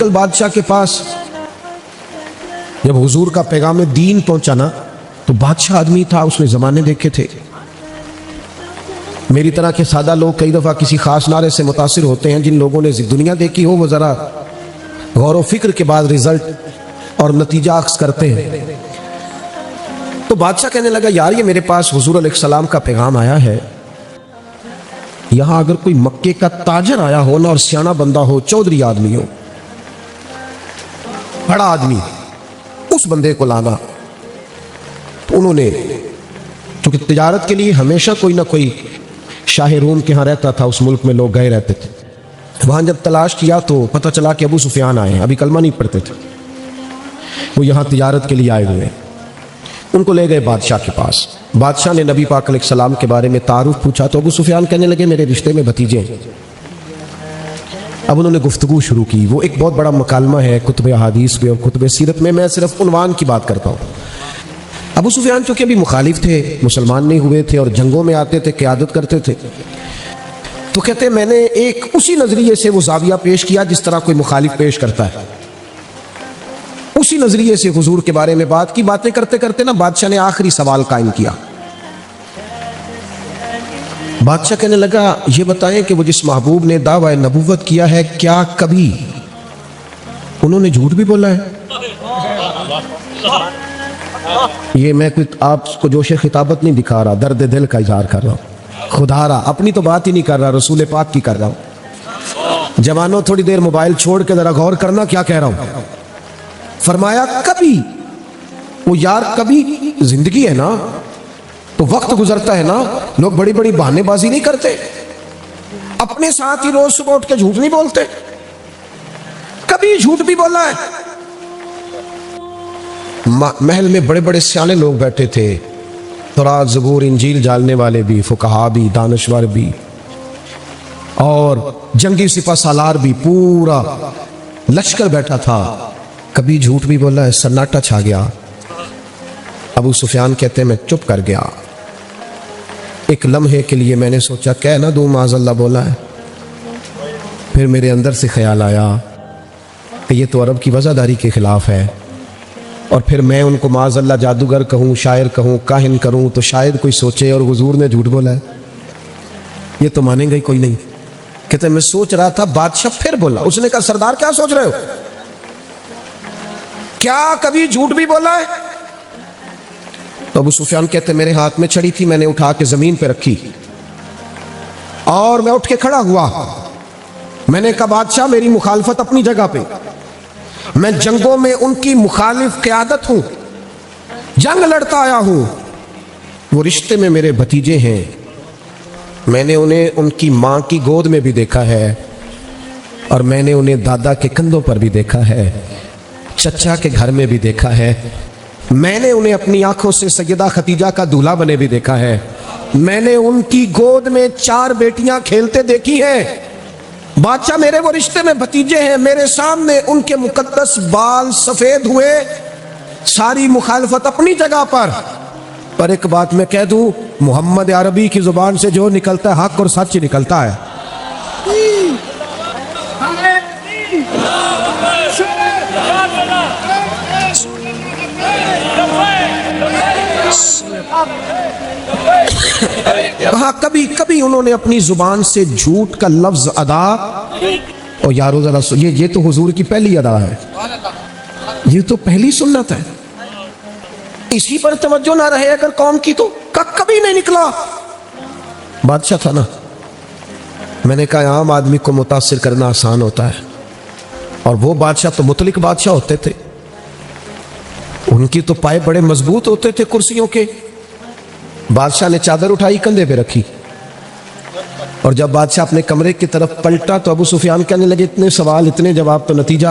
ہرقل بادشاہ کے پاس جب حضور کا پیغام دین پہنچا نا تو بادشاہ آدمی تھا، اس نے زمانے دیکھے تھے۔ میری طرح کے سادہ لوگ کئی دفعہ کسی خاص نعرے سے متاثر ہوتے ہیں، جن لوگوں نے دنیا دیکھی ہو وہ ذرا غور و فکر کے بعد رزلٹ اور نتیجہ اخذ کرتے ہیں۔ تو بادشاہ کہنے لگا یار یہ میرے پاس حضور علیہ السلام کا پیغام آیا ہے، یہاں اگر کوئی مکے کا تاجر آیا ہو نا اور سیانا بندہ ہو، چودھری آدمی ہو، بڑا آدمی، اس بندے کو لانا۔ تو انہوں نے چونکہ تجارت کے لیے ہمیشہ کوئی نہ کوئی شاہ روم کے ہاں رہتا تھا، اس ملک میں لوگ گئے رہتے تھے، وہاں جب تلاش کیا تو پتہ چلا کہ ابو سفیان آئے ہیں، ابھی کلمہ نہیں پڑھتے تھے، وہ یہاں تجارت کے لیے آئے ہوئے ہیں۔ ان کو لے گئے بادشاہ کے پاس۔ بادشاہ نے نبی پاک علیہ السلام کے بارے میں تعارف پوچھا تو ابو سفیان کہنے لگے میرے رشتے میں بھتیجے ہیں۔ اب انہوں نے گفتگو شروع کی، وہ ایک بہت بڑا مکالمہ ہے کتب احادیث میں اور کتب سیرت میں صرف عنوان کی بات کرتا ہوں۔ ابو سفیان چونکہ ابھی مخالف تھے، مسلمان نہیں ہوئے تھے اور جنگوں میں آتے تھے، قیادت کرتے تھے، تو کہتے میں نے ایک اسی نظریے سے وہ زاویہ پیش کیا جس طرح کوئی مخالف پیش کرتا ہے، اسی نظریے سے حضور کے بارے میں بات کی۔ باتیں کرتے کرتے نا بادشاہ نے آخری سوال قائم کیا۔ بادشاہ کہنے لگا یہ بتائیں کہ وہ جس محبوب نے دعوی نبوت کیا ہے کیا کبھی انہوں نے جھوٹ بھی بولا ہے؟ یہ میں کوئی آپ کو جوش خطابت نہیں دکھا رہا، درد دل کا اظہار کر رہا ہوں، خدا رہا اپنی تو بات ہی نہیں کر رہا، رسول پاک کی کر رہا ہوں۔ جوانوں تھوڑی دیر موبائل چھوڑ کے ذرا غور کرنا کیا کہہ رہا ہوں۔ فرمایا کبھی، وہ یار کبھی زندگی ہے نا تو وقت گزرتا ہے نا، لوگ بڑی بڑی بہانے بازی نہیں کرتے، اپنے ساتھ ہی روز صبح اٹھ کے جھوٹ نہیں بولتے، کبھی جھوٹ بھی بولا ہے۔ محل میں بڑے بڑے سیانے لوگ بیٹھے تھے، تورات زبور انجیل جاننے والے بھی، فقہا بھی، دانشور بھی اور جنگی سپہ سالار بھی، پورا لشکر بیٹھا تھا، کبھی جھوٹ بھی بولا ہے۔ سناٹا چھا گیا۔ ابو سفیان کہتے ہیں میں چپ کر گیا، ایک لمحے کے لیے میں نے سوچا کہہ نہ دوں معاذ اللہ بولا ہے، پھر میرے اندر سے خیال آیا کہ یہ تو عرب کی وزاداری کے خلاف ہے، اور پھر میں ان کو معاذ اللہ جادوگر کہوں، شاعر کہوں، کاہن کروں تو شاید کوئی سوچے اور حضور نے جھوٹ بولا ہے، یہ تو مانیں گے کوئی نہیں۔ کہتے میں سوچ رہا تھا، بادشاہ پھر بولا، اس نے کہا سردار کیا سوچ رہے ہو، کیا کبھی جھوٹ بھی بولا ہے؟ تو ابو سفیان کہتے میرے ہاتھ میں چھڑی تھی، میں نے اٹھا کے زمین پہ رکھی اور میں اٹھ کے کھڑا ہوا، میں نے کہا بادشاہ میری مخالفت اپنی جگہ پہ، میں جنگوں میں ان کی مخالف قیادت ہوں، جنگ لڑتا آیا ہوں، وہ رشتے میں میرے بھتیجے ہیں، میں نے انہیں ان کی ماں کی گود میں بھی دیکھا ہے اور میں نے انہیں دادا کے کندھوں پر بھی دیکھا ہے، چچا کے گھر میں بھی دیکھا ہے، میں نے انہیں اپنی آنکھوں سے سیدہ خدیجہ کا دولہا بنے بھی دیکھا ہے، میں نے ان کی گود میں 4 بیٹیاں کھیلتے دیکھی ہیں۔ بادشاہ میرے وہ رشتے میں بھتیجے ہیں، میرے سامنے ان کے مقدس بال سفید ہوئے، ساری مخالفت اپنی جگہ پر ایک بات میں کہہ دوں، محمد عربی کی زبان سے جو نکلتا ہے حق اور سچ نکلتا ہے۔ ہاں کبھی انہوں نے اپنی زبان سے جھوٹ کا لفظ ادا، اور یارو ذرا یہ تو حضور کی پہلی ادا ہے، یہ تو پہلی سنت ہے، اسی پر توجہ نہ رہے اگر قوم کی تو کبھی نہیں نکلا۔ بادشاہ تھا نا، میں نے کہا عام آدمی کو متاثر کرنا آسان ہوتا ہے، اور وہ بادشاہ تو مطلق بادشاہ ہوتے تھے، ان کی تو پائے بڑے مضبوط ہوتے تھے کرسیوں کے۔ بادشاہ نے چادر اٹھائی کندھے پہ رکھی، اور جب بادشاہ اپنے کمرے کی طرف پلٹا تو ابو سفیان کہنے لگے اتنے سوال اتنے جواب تو نتیجہ،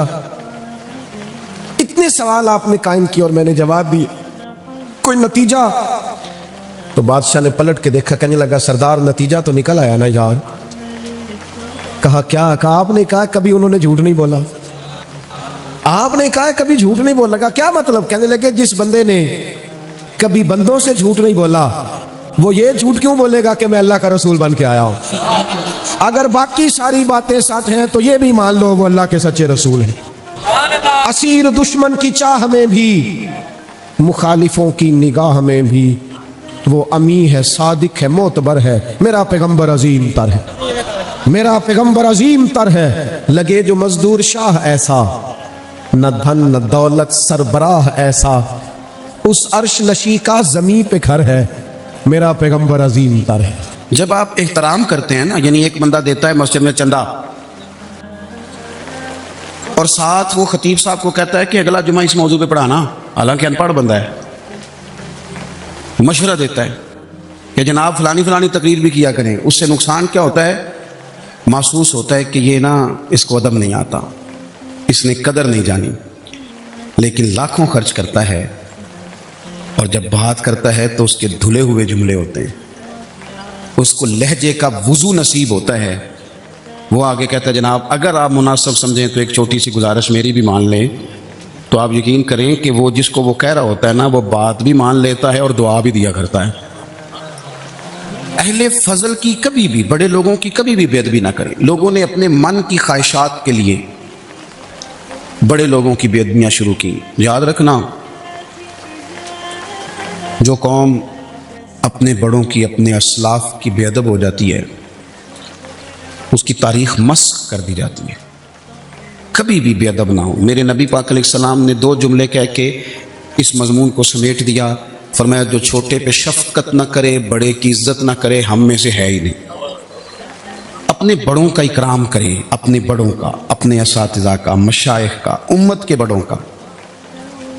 اتنے سوال آپ نے قائم کیے اور میں نے جواب دیے، کوئی نتیجہ؟ تو بادشاہ نے پلٹ کے دیکھا، کہنے لگا سردار نتیجہ تو نکل آیا نا یار۔ کہا کیا؟ کہا آپ نے کہا کبھی انہوں نے جھوٹ نہیں بولا، آپ نے کہا کبھی جھوٹ نہیں بولا۔ کہا کیا مطلب؟ کہنے لگے جس بندے نے کبھی بندوں سے جھوٹ نہیں بولا وہ یہ جھوٹ کیوں بولے گا کہ میں اللہ کا رسول بن کے آیا ہوں؟ اگر باقی ساری باتیں سچ ہیں تو یہ بھی مان لو وہ اللہ کے سچے رسول ہیں۔ اسیر دشمن کی چاہ میں بھی، مخالفوں کی نگاہ میں بھی، وہ امی ہے، صادق ہے، معتبر ہے، میرا پیغمبر عظیم تر ہے، میرا پیغمبر عظیم تر ہے۔ لگے جو مزدور شاہ ایسا، نہ دھن نہ دولت سربراہ ایسا، اس عرش نشی کا زمین پہ گھر ہے، میرا پیغمبر عظیم تر ہے۔ جب آپ احترام کرتے ہیں نا، یعنی ایک بندہ دیتا ہے مسجد میں چندہ اور ساتھ وہ خطیب صاحب کو کہتا ہے کہ اگلا جمعہ اس موضوع پہ پڑھانا، حالانکہ ان پڑھ بندہ ہے، مشورہ دیتا ہے کہ جناب فلانی فلانی تقریر بھی کیا کریں، اس سے نقصان کیا ہوتا ہے؟ محسوس ہوتا ہے کہ یہ نا اس کو ادب نہیں آتا، اس نے قدر نہیں جانی، لیکن لاکھوں خرچ کرتا ہے اور جب بات کرتا ہے تو اس کے دھلے ہوئے جملے ہوتے ہیں، اس کو لہجے کا وضو نصیب ہوتا ہے۔ وہ آگے کہتا ہے جناب اگر آپ مناسب سمجھیں تو ایک چھوٹی سی گزارش میری بھی مان لیں، تو آپ یقین کریں کہ وہ جس کو وہ کہہ رہا ہوتا ہے نا، وہ بات بھی مان لیتا ہے اور دعا بھی دیا کرتا ہے۔ اہل فضل کی کبھی بھی، بڑے لوگوں کی کبھی بھی بے ادبی نہ کریں۔ لوگوں نے اپنے من کی خواہشات کے لیے بڑے لوگوں کی بے ادبیاں شروع کی۔ یاد رکھنا، جو قوم اپنے بڑوں کی، اپنے اسلاف کی بے ادب ہو جاتی ہے، اس کی تاریخ مسخ کر دی جاتی ہے۔ کبھی بھی بے ادب نہ ہو۔ میرے نبی پاک علیہ السلام نے 2 جملے کہہ کے اس مضمون کو سمیٹ دیا، فرمایا جو چھوٹے پہ شفقت نہ کرے، بڑے کی عزت نہ کرے، ہم میں سے ہے ہی نہیں۔ اپنے بڑوں کا اکرام کریں، اپنے بڑوں کا، اپنے اساتذہ کا، مشائخ کا، امت کے بڑوں کا۔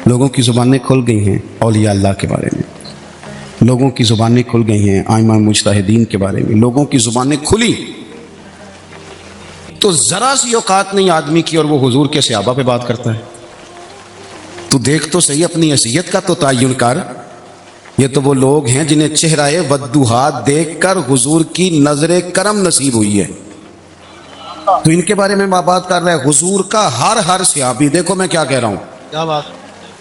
لوگوں کی زبانیں کھل گئی ہیں اولیاء اللہ کے بارے میں، لوگوں کی زبانیں کھل گئی ہیں ائمہ مجتہدین کے بارے میں، لوگوں کی زبانیں کھلی تو ذرا سی اوقات نہیں آدمی کی اور وہ حضور کے صحابہ پہ بات کرتا ہے۔ تو دیکھ تو صحیح، اپنی حیثیت کا تو تعین کر۔ یہ تو وہ لوگ ہیں جنہیں چہرہ وضحا دیکھ کر حضور کی نظر کرم نصیب ہوئی ہے، تو ان کے بارے میں بات کر رہا ہے۔ حضور کا ہر صحابی، دیکھو میں کیا کہہ رہا ہوں، کیا بات؟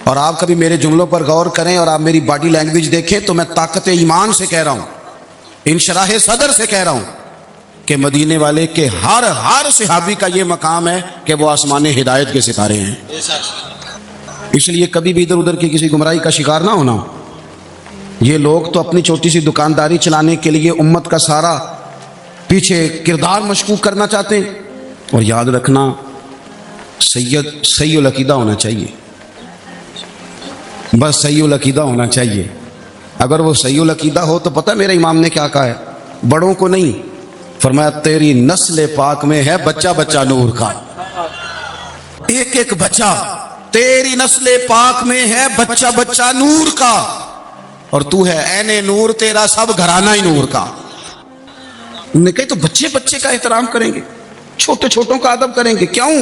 اور آپ کبھی میرے جملوں پر غور کریں اور آپ میری باڈی لینگویج دیکھیں تو میں طاقت ایمان سے کہہ رہا ہوں، انشراح صدر سے کہہ رہا ہوں کہ مدینے والے کے ہر صحابی کا یہ مقام ہے کہ وہ آسمان ہدایت کے ستارے ہیں۔ اس لیے کبھی بھی ادھر ادھر کی کسی گمراہی کا شکار نہ ہونا۔ یہ لوگ تو اپنی چھوٹی سی دکانداری چلانے کے لیے امت کا سارا پیچھے کردار مشکوک کرنا چاہتے ہیں۔ اور یاد رکھنا، صحیح العقیدہ ہونا چاہیے، بس صحیح العقیدہ ہونا چاہیے۔ اگر وہ صحیح العقیدہ ہو تو پتہ میرے امام نے کیا کہا ہے؟ بڑوں کو نہیں، فرمایا تیری نسل پاک میں ہے بچہ بچہ نور کا، ایک بچہ تیری نسل پاک میں ہے بچہ بچہ نور کا، اور تو ہے عین نور، تیرا سب گھرانہ ہی نور کا۔ انہوں نے کہا تو بچے کا احترام کریں گے، چھوٹوں کا ادب کریں گے، کیوں؟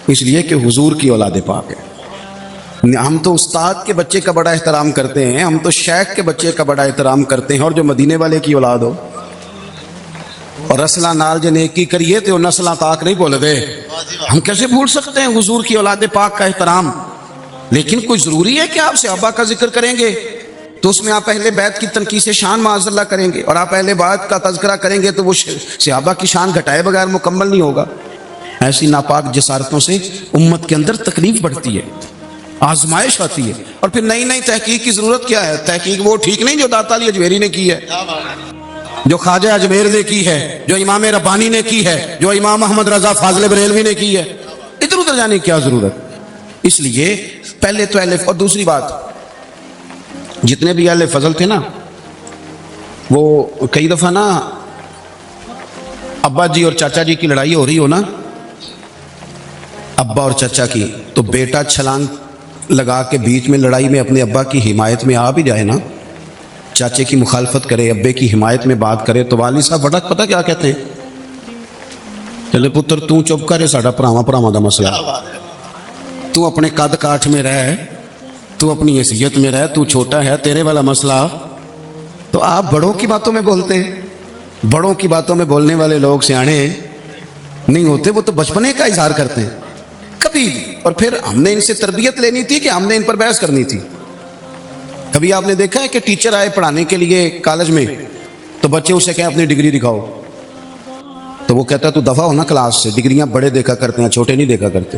اس لیے کہ حضور کی اولاد پاک ہے۔ ہم تو استاد کے بچے کا بڑا احترام کرتے ہیں، ہم تو شیخ کے بچے کا بڑا احترام کرتے ہیں، اور جو مدینے والے کی اولاد ہو اور رسلہ نال جو نیکی کریے تو نسلہ تاک نہیں بول دے۔ ہم کیسے بھول سکتے ہیں حضور کی اولاد پاک کا احترام؟ لیکن کوئی ضروری ہے کہ آپ صحابہ کا ذکر کریں گے تو اس میں آپ اہل بیت کی تنقیص شان معاذ اللہ کریں گے، اور آپ اہل بیت کا تذکرہ کریں گے تو وہ صحابہ کی شان گھٹائے بغیر مکمل نہیں ہوگا۔ ایسی ناپاک جسارتوں سے امت کے اندر تکلیف بڑھتی ہے، آزمائش آتی ہے، اور پھر نئی تحقیق کی ضرورت کیا ہے؟ تحقیق وہ ٹھیک نہیں جو داتا علی اجمیری نے کی ہے، جو خواجہ اجمیر نے کی ہے، جو امام ربانی نے کی ہے، جو امام محمد رضا فاضل بریلوی نے کی ہے۔ ادھر ادھر جانے کی کیا ضرورت؟ اس لیے پہلے تو اہل، اور دوسری بات، جتنے بھی اہل فضل تھے نا، وہ کئی دفعہ نا ابا جی اور چاچا جی کی لڑائی ہو رہی ہو نا، ابا اور چچا کی، تو بیٹا چھلانگ لگا کے بیچ میں لڑائی میں اپنے ابا کی حمایت میں آ بھی جائے نا، چاچے کی مخالفت کرے، ابے کی حمایت میں بات کرے، تو والد صاحب بڑا پتہ کیا کہتے ہیں؟ چلے پتر تو چپ کرے، ساڈا پراواں دا مسئلہ، تو اپنے قد کاٹھ میں رہ، تو اپنی حیثیت میں رہ، تو چھوٹا ہے، تیرے والا مسئلہ۔ تو آپ بڑوں کی باتوں میں بولتے ہیں، بڑوں کی باتوں میں بولنے والے لوگ سیانے نہیں ہوتے، وہ تو بچپنے کا اظہار کرتے ہیں کبھی۔ اور پھر ہم نے ان سے تربیت لینی تھی کہ ہم نے ان پر بحث کرنی تھی؟ کبھی آپ نے دیکھا ہے کہ ٹیچر آئے پڑھانے کے لیے کالج میں تو بچے اسے کہیں اپنی ڈگری دکھاؤ، تو وہ کہتا ہے تو دفعہ ہونا کلاس سے، ڈگریاں بڑے دیکھا کرتے ہیں، چھوٹے نہیں دیکھا کرتے۔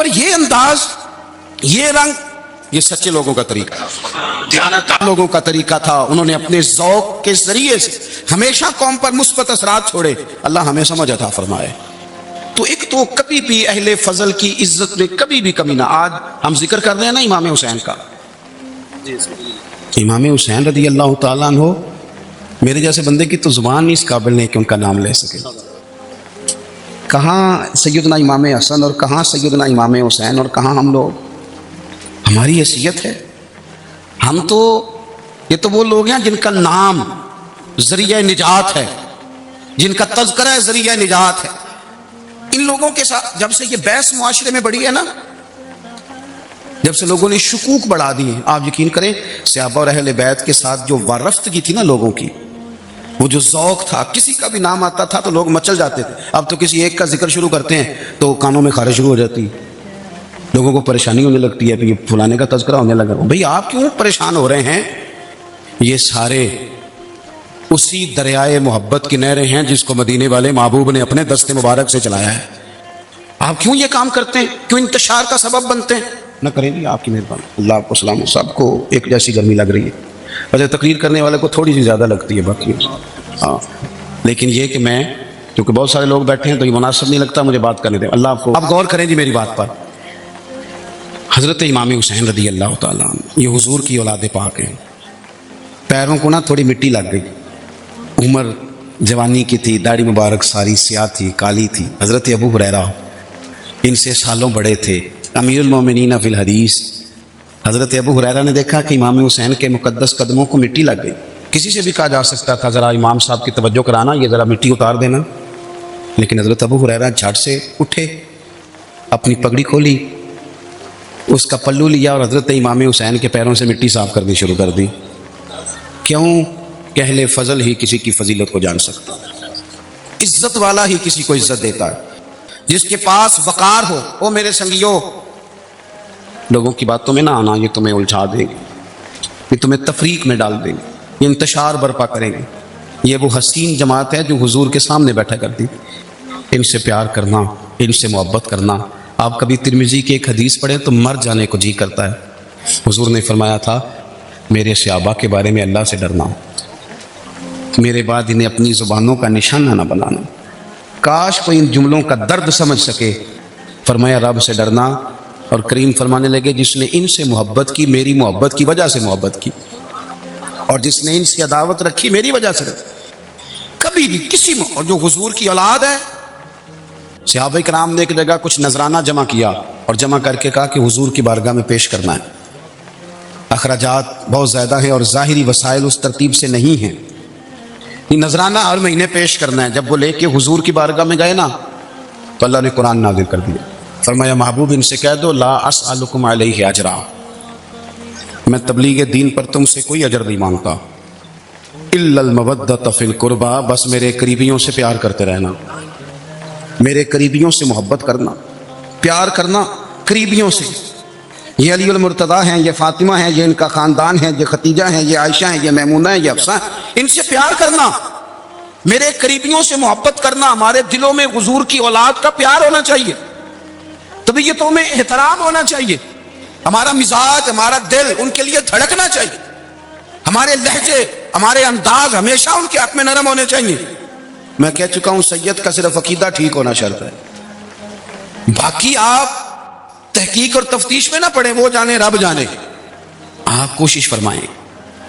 پر یہ انداز، یہ رنگ، یہ سچے لوگوں کا طریقہ تھا، دیانتدار لوگوں کا طریقہ تھا. انہوں نے اپنے ذوق کے ذریعے سے ہمیشہ قوم پر مثبت اثرات چھوڑے. اللہ ہمیں سمجھ عطا فرمائے. تو ایک تو کبھی بھی اہل فضل کی عزت میں کبھی بھی کمی نہ. آج ہم ذکر کر رہے ہیں نا امام حسین کا. امام حسین رضی اللہ تعالیٰ عنہ، میرے جیسے بندے کی تو زبان نہیں اس قابل نہیں کہ ان کا نام لے سکے. کہاں سیدنا امام حسن اور کہاں سیدنا امام حسین اور کہاں ہم لوگ. ہماری حیثیت ہے. ہم تو یہ تو وہ لوگ ہیں جن کا نام ذریعہ نجات ہے، جن کا تذکرہ ذریعہ نجات ہے. ان لوگوں کے ساتھ جب سے یہ بحث معاشرے میں بڑھی ہے نا، جب سے لوگوں نے شکوک بڑھا دی ہیں، آپ یقین کریں صحابہ اور اہل بیت کے ساتھ جو وارفتگی تھی نا لوگوں کی، وہ جو ذوق تھا، کسی کا بھی نام آتا تھا تو لوگ مچل جاتے تھے. اب تو کسی ایک کا ذکر شروع کرتے ہیں تو کانوں میں خارش شروع ہو جاتی، لوگوں کو پریشانی ہونے لگتی ہے کہ فلانے کا تذکرہ ہونے لگا. بھئی آپ کیوں پریشان ہو رہے ہیں؟ یہ سارے اسی دریائے محبت کی نہریں ہیں جس کو مدینے والے محبوب نے اپنے دست مبارک سے چلایا ہے. آپ کیوں یہ کام کرتے ہیں؟ کیوں انتشار کا سبب بنتے ہیں؟ نہ کریں جی، آپ کی مہربانی. اللہ آپ کو سلام. سب کو ایک جیسی گرمی لگ رہی ہے، ویسے تقریر کرنے والے کو تھوڑی سی زیادہ لگتی ہے باقی. ہاں لیکن یہ کہ میں کیونکہ بہت سارے لوگ بیٹھے ہیں تو یہ مناسب نہیں لگتا مجھے بات کرنے دیں. اللہ آپ کو. آپ غور کریں جی میری بات پر. حضرت امام حسین رضی اللہ تعالیٰ عنہ یہ حضور کی اولاد پاک ہیں. پیروں کو نا تھوڑی مٹی لگ گئی. عمر جوانی کی تھی، داڑھی مبارک ساری سیاہ تھی، کالی تھی. حضرت ابو ہریرہ ان سے سالوں بڑے تھے، امیر المومنین فی الحدیث. حضرت ابو ہریرہ نے دیکھا کہ امام حسین کے مقدس قدموں کو مٹی لگ گئی. کسی سے بھی کہا جا سکتا تھا ذرا امام صاحب کی توجہ کرانا، یہ ذرا مٹی اتار دینا، لیکن حضرت ابو ہریرہ جھٹ سے اٹھے، اپنی پگڑی کھولی، اس کا پلو لیا اور حضرت امام حسین کے پیروں سے مٹی صاف کرنی شروع کر دی. کیوں کہ اہل فضل ہی کسی کی فضیلت کو جان سکتا، عزت والا ہی کسی کو عزت دیتا ہے. جس کے پاس وقار ہو. او میرے سنگیو، لوگوں کی باتوں میں نہ آنا، یہ تمہیں الجھا دیں گے، یہ تمہیں تفریق میں ڈال دیں گے، یہ انتشار برپا کریں گے. یہ وہ حسین جماعت ہے جو حضور کے سامنے بیٹھا کرتی. ان سے پیار کرنا، ان سے محبت کرنا. آپ کبھی ترمذی کی ایک حدیث پڑھیں تو مر جانے کو جی کرتا ہے. حضور نے فرمایا تھا میرے صحابہ کے بارے میں اللہ سے ڈرنا، میرے بعد انہیں اپنی زبانوں کا نشانہ نہ بنانا. کاش کوئی ان جملوں کا درد سمجھ سکے. فرمایا رب سے ڈرنا، اور کریم فرمانے لگے جس نے ان سے محبت کی میری محبت کی وجہ سے محبت کی، اور جس نے ان سے عداوت رکھی میری وجہ سے رکھی. کبھی بھی کسی اور جو حضور کی اولاد ہے، صحابہ کرام نے ایک جگہ کچھ نذرانہ جمع کیا اور جمع کر کے کہا کہ حضور کی بارگاہ میں پیش کرنا ہے. اخراجات بہت زیادہ ہیں اور ظاہری وسائل اس ترتیب سے نہیں ہیں. یہ نذرانہ ہر مہینے پیش کرنا ہے. جب وہ لے کے حضور کی بارگاہ میں گئے نا تو اللہ نے قرآن نازل کر دیا. فرمایا محبوب ان سے کہہ دو لا اسألکم علیہ اجرا، میں تبلیغ دین پر تم سے کوئی اجر نہیں مانگتا، الا المودۃ فی القربى، بس میرے قریبیوں سے پیار کرتے رہنا، میرے قریبیوں سے محبت کرنا، پیار کرنا قریبیوں سے. یہ علی المرتضیٰ ہیں، یہ فاطمہ ہیں، یہ ان کا خاندان ہے، یہ ختیجہ ہیں، یہ عائشہ ہیں، یہ میمونہ ہیں، یہ حفصہ ہیں. ان سے پیار کرنا، میرے قریبیوں سے محبت کرنا. ہمارے دلوں میں حضور کی اولاد کا پیار ہونا چاہیے، طبیعتوں میں احترام ہونا چاہیے. ہمارا مزاج، ہمارا دل ان کے لیے دھڑکنا چاہیے. ہمارے لہجے، ہمارے انداز ہمیشہ ان کے حق میں نرم ہونے چاہیے. میں کہہ چکا ہوں سید کا صرف عقیدہ ٹھیک ہونا شرط ہے، باقی آپ تحقیق اور تفتیش میں نہ پڑیں، وہ جانے رب جانے. آپ کوشش فرمائیں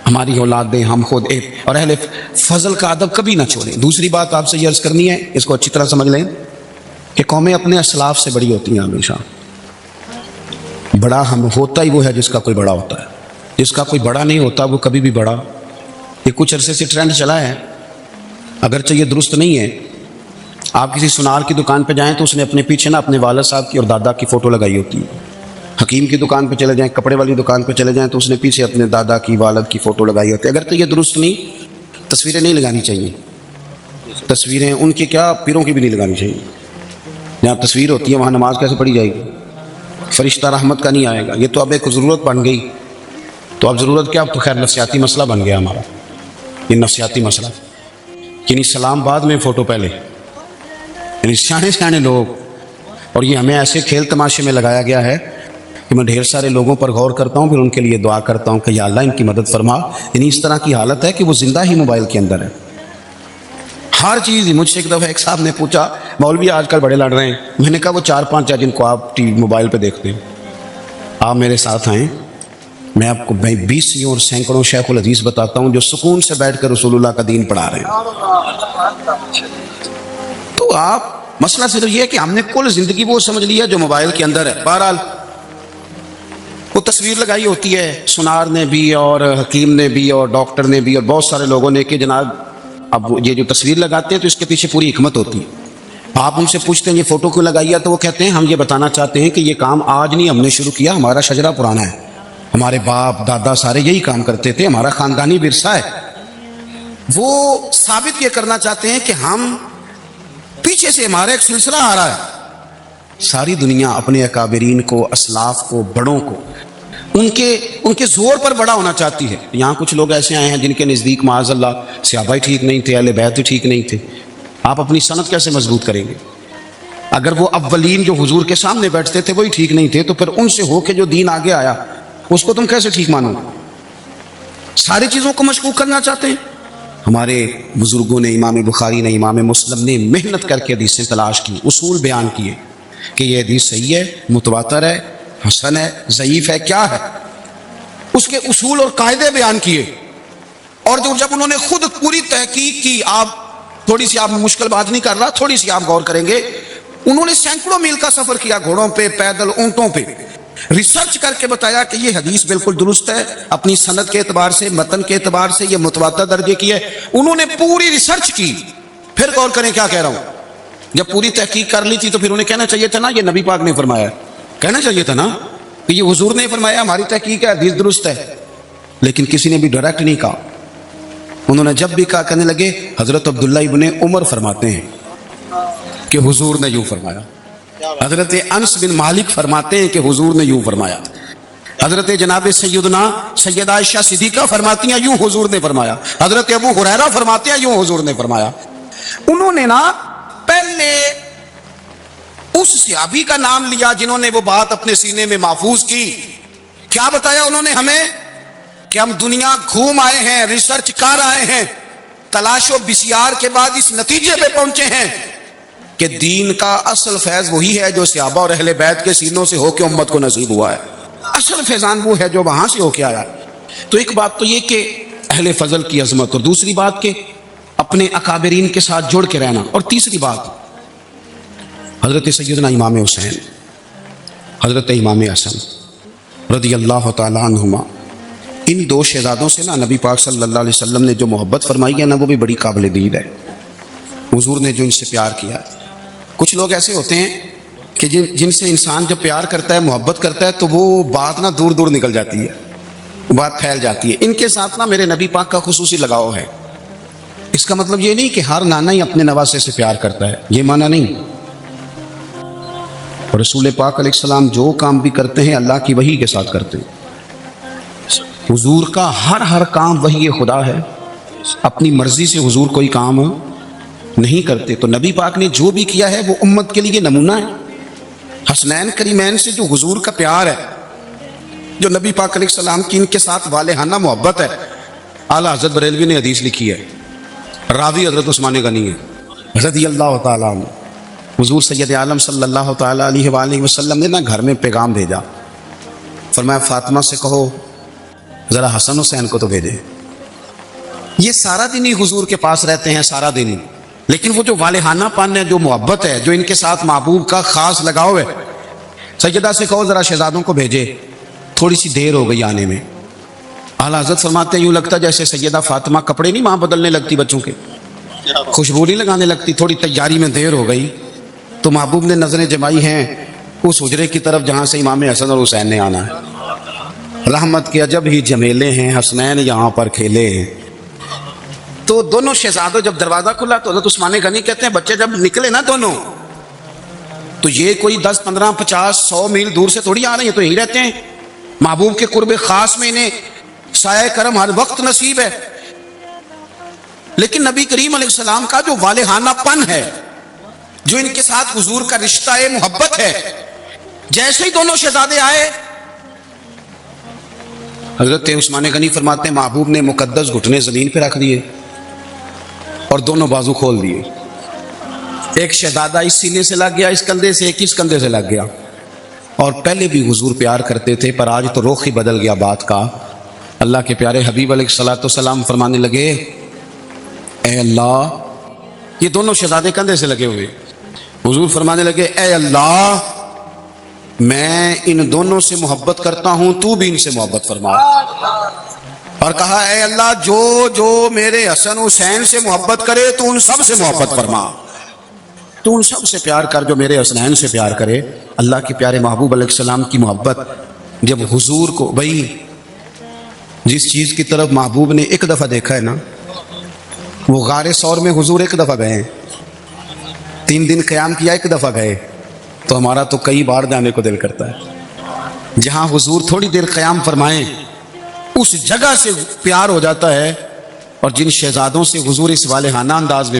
ہماری اولادیں، ہم خود اور اہل فضل کا ادب کبھی نہ چھوڑیں. دوسری بات آپ سے یہ عرض کرنی ہے، اس کو اچھی طرح سمجھ لیں کہ قومیں اپنے اسلاف سے بڑی ہوتی ہیں ہمیشہ. بڑا ہم ہوتا ہی وہ ہے جس کا کوئی بڑا ہوتا ہے، جس کا کوئی بڑا نہیں ہوتا وہ کبھی بھی بڑا. یہ کچھ عرصے سے ٹرینڈ چلا ہے، اگرچہ یہ درست نہیں ہے. آپ کسی سنار کی دکان پہ جائیں تو اس نے اپنے پیچھے نا اپنے والد صاحب کی اور دادا کی فوٹو لگائی ہوتی ہے. حکیم کی دکان پہ چلے جائیں، کپڑے والی دکان پہ چلے جائیں تو اس نے پیچھے اپنے دادا کی والد کی فوٹو لگائی ہوتی ہے. اگر تو یہ درست نہیں، تصویریں نہیں لگانی چاہیے. تصویریں ان کی کیا، پیروں کی بھی نہیں لگانی چاہیے. جہاں تصویر ہوتی ہے وہاں نماز کیسے پڑھی جائے گی؟ فرشتہ رحمت کا نہیں آئے گا. یہ تو اب ایک ضرورت بن گئی. تو اب ضرورت کیا، اب تو خیر نفسیاتی مسئلہ بن گیا ہمارا. یہ نفسیاتی مسئلہ، یعنی سلام بعد میں فوٹو پہلے. یعنی سیانے سیانے لوگ اور یہ ہمیں ایسے کھیل تماشے میں لگایا گیا ہے کہ میں ڈھیر سارے لوگوں پر غور کرتا ہوں، پھر ان کے لیے دعا کرتا ہوں کہ یا اللہ ان کی مدد فرما۔ یعنی اس طرح کی حالت ہے کہ وہ زندہ ہی موبائل کے اندر ہے، ہر چیز ہی۔ مجھ سے ایک دفعہ ایک صاحب نے پوچھا، مولوی آج کل بڑے لڑ رہے ہیں، میں نے کہا وہ 4-5 جن کو آپ ٹی وی موبائل پہ دیکھتے ہیں، آپ میرے ساتھ آئیں، میں آپ کو 20 اور سینکڑوں شیخ الحدیث بتاتا ہوں جو سکون سے بیٹھ کر رسول اللہ کا دین پڑھا رہے ہیں۔ تو آپ مسئلہ صرف یہ ہے کہ ہم نے کل زندگی وہ سمجھ لیا جو موبائل کے اندر ہے۔ بہرحال وہ تصویر لگائی ہوتی ہے سنار نے بھی اور حکیم نے بھی اور ڈاکٹر نے بھی اور بہت سارے لوگوں نے کہ جناب اب یہ جو تصویر لگاتے ہیں تو اس کے پیچھے پوری حکمت ہوتی ہے۔ آپ ان سے پوچھتے ہیں یہ فوٹو کیوں لگائی ہے، تو وہ کہتے ہیں ہم یہ بتانا چاہتے ہیں کہ یہ کام آج نہیں ہم نے شروع کیا، ہمارا شجرہ پرانا ہے، ہمارے باپ دادا سارے یہی کام کرتے تھے، ہمارا خاندانی ورثہ ہے۔ وہ ثابت یہ کرنا چاہتے ہیں کہ ہم پیچھے سے ہمارا ایک سلسلہ آ رہا ہے۔ ساری دنیا اپنے اکابرین کو، اسلاف کو، بڑوں کو ان کے زور پر بڑا ہونا چاہتی ہے۔ یہاں کچھ لوگ ایسے آئے ہیں جن کے نزدیک معاذ اللہ صحابہ ہی ٹھیک نہیں تھے، اہل بیت ہی ٹھیک نہیں تھے۔ آپ اپنی سند کیسے مضبوط کریں گے؟ اگر وہ اولین جو حضور کے سامنے بیٹھتے تھے وہی ٹھیک نہیں تھے تو پھر ان سے ہو کے جو دین آگے آیا اس کو تم کیسے ٹھیک مانو؟ ساری چیزوں کو مشکوک کرنا چاہتے ہیں۔ ہمارے بزرگوں نے، امام بخاری نے، امام مسلم نے محنت کر کے حدیثیں تلاش کی، اصول بیان کیے کہ یہ حدیث صحیح ہے، متواتر ہے، حسن ہے، ضعیف ہے، کیا ہے، اس کے اصول اور قاعدے بیان کیے۔ اور جب انہوں نے خود پوری تحقیق کی، آپ تھوڑی سی، آپ مشکل بات نہیں کر رہا، تھوڑی سی آپ غور کریں گے، انہوں نے سینکڑوں میل کا سفر کیا، گھوڑوں پہ، پیدل، اونٹوں پہ، ریسرچ کر کے بتایا کہ یہ حدیث بالکل درست ہے، اپنی سند کے اعتبار سے، متن کے اعتبار سے یہ متواتر درجے کی ہے۔ انہوں نے پوری ریسرچ کی۔ پھر غور کریں کیا کہہ رہا ہوں، جب پوری تحقیق کر لی تھی تو پھر انہیں کہنا چاہیے تھا نا یہ نبی پاک نے فرمایا، کہنا چاہیے تھا نا کہ یہ حضور نے فرمایا، ہماری تحقیق ہے، حدیث درست ہے۔ لیکن کسی نے بھی ڈائریکٹ نہیں کہا۔ انہوں نے جب بھی کہا کہنے لگے حضرت عبداللہ ابن عمر فرماتے ہیں کہ حضور نے یوں فرمایا، حضرت انس بن مالک فرماتے ہیں کہ حضور نے یوں فرمایا، حضرت جناب سیدہ عائشہ صدیقہ فرماتی ہیں یوں حضور نے فرمایا، حضرت ابو ہریرہ فرماتے ہیں یوں حضور نے فرمایا۔ انہوں نے نا پہلے اس صحابی کا نام لیا جنہوں نے وہ بات اپنے سینے میں محفوظ کی۔ کیا بتایا انہوں نے ہمیں کہ ہم دنیا گھوم آئے ہیں، ریسرچ کر آئے ہیں، تلاش و بسیار کے بعد اس نتیجے پہ پہنچے ہیں کہ دین کا اصل فیض وہی ہے جو صحابہ اور اہل بیت کے سینوں سے ہو کے امت کو نصیب ہوا ہے۔ اصل فیضان وہ ہے جو وہاں سے ہو کے آیا۔ تو ایک بات تو یہ کہ اہل فضل کی عظمت، اور دوسری بات کہ اپنے اکابرین کے ساتھ جڑ کے رہنا، اور تیسری بات حضرت سیدنا امام حسین، حضرت امام حسن رضی اللہ تعالی عنہما، ان دو شہزادوں سے نا نبی پاک صلی اللہ علیہ وسلم نے جو محبت فرمائی ہے نا وہ بھی بڑی قابل دید ہے۔ حضور نے جو ان سے پیار کیا، کچھ لوگ ایسے ہوتے ہیں کہ جن سے انسان جب پیار کرتا ہے، محبت کرتا ہے تو وہ بات نا دور دور نکل جاتی ہے، بات پھیل جاتی ہے۔ ان کے ساتھ نا میرے نبی پاک کا خصوصی لگاؤ ہے۔ اس کا مطلب یہ نہیں کہ ہر نانا ہی اپنے نواسے سے پیار کرتا ہے، یہ معنی نہیں۔ رسول پاک علیہ السلام جو کام بھی کرتے ہیں اللہ کی وحی کے ساتھ کرتے ہیں۔ حضور کا ہر کام وحی خدا ہے، اپنی مرضی سے حضور کوئی کام نہیں کرتے۔ تو نبی پاک نے جو بھی کیا ہے وہ امت کے لیے نمونہ ہے۔ حسنین کریمین سے جو حضور کا پیار ہے، جو نبی پاک علیہ السلام کی ان کے ساتھ والہانہ محبت ہے، اعلیٰ حضرت بریلوی نے حدیث لکھی ہے، راوی حضرت عثمان غنی ہے رضی اللہ تعالیٰ عنہ۔ حضور سید عالم صلی اللہ تعالیٰ علیہ وآلہ وسلم نے نا گھر میں پیغام بھیجا، فرمایا فاطمہ سے کہو ذرا حسن حسین کو تو بھیجے۔ یہ سارا دن ہی حضور کے پاس رہتے ہیں، سارا دن ہی، لیکن وہ جو والہانہ پن ہے، جو محبت ہے، جو ان کے ساتھ محبوب کا خاص لگاؤ ہے، سیدہ سے کہو ذرا شہزادوں کو بھیجے، تھوڑی سی دیر ہو گئی آنے میں۔ اعلیٰ حضرت فرماتے ہیں یوں لگتا جیسے سیدہ فاطمہ کپڑے نہیں وہاں بدلنے لگتی بچوں کے، خوشبو نہیں لگانے لگتی، تھوڑی تیاری میں دیر ہو گئی تو محبوب نے نظریں جمائی ہیں اس حجرے کی طرف جہاں سے امام حسن اور حسین نے آنا ہے۔ رحمت کے عجب ہی جمیلے ہیں، حسنین یہاں پر کھیلے ہیں۔ تو دونوں شہزادوں جب دروازہ کھلا تو حضرت عثمان غنی کہتے ہیں بچے جب نکلے نا دونوں تو یہ کوئی 10 15 50 100 میل دور سے تھوڑی آ رہے ہیں، تو یہی رہتے ہیں محبوب کے قرب خاص میں، انہیں سایہ کرم ہر وقت نصیب ہے۔ لیکن نبی کریم علیہ السلام کا جو والہانہ پن ہے، جو ان کے ساتھ حضور کا رشتہ محبت ہے. جیسے ہی دونوں شہزادے آئے، حضرت عثمان غنی فرماتے ہیں محبوب نے مقدس گھٹنے زمین پہ رکھ دیے اور دونوں بازو کھول دیے. ایک شہزادہ اس سینے سے لگ گیا اس کندھے سے، ایک اس کندھے سے لگ گیا. اور پہلے بھی حضور پیار کرتے تھے، پر آج تو رخ ہی بدل گیا بات کا. اللہ کے پیارے حبیب علیہ الصلوۃ والسلام فرمانے لگے، اے اللہ، یہ دونوں شہزادے کندھے سے لگے ہوئے. حضور فرمانے لگے، اے اللہ، میں ان دونوں سے محبت کرتا ہوں، تو بھی ان سے محبت فرما. اور کہا، اے اللہ، جو میرے حسن حسین سے محبت کرے تو ان سب سے محبت فرما. تو ان سب سے پیار کر جو میرے حسنین سے پیار کرے. اللہ کے پیارے محبوب علیہ السلام کی محبت جب حضور کو، بھائی جس چیز کی طرف محبوب نے ایک دفعہ دیکھا ہے نا، وہ غار ثور میں حضور ایک دفعہ گئے ہیں، 3 دن قیام کیا، ایک دفعہ گئے. تو ہمارا تو کئی بار جانے کو دل کرتا ہے. جہاں حضور تھوڑی دیر قیام فرمائیں اس جگہ سے پیار ہو جاتا ہے. اور جن شہزادوں سے حضور اس والہانہ انداز میں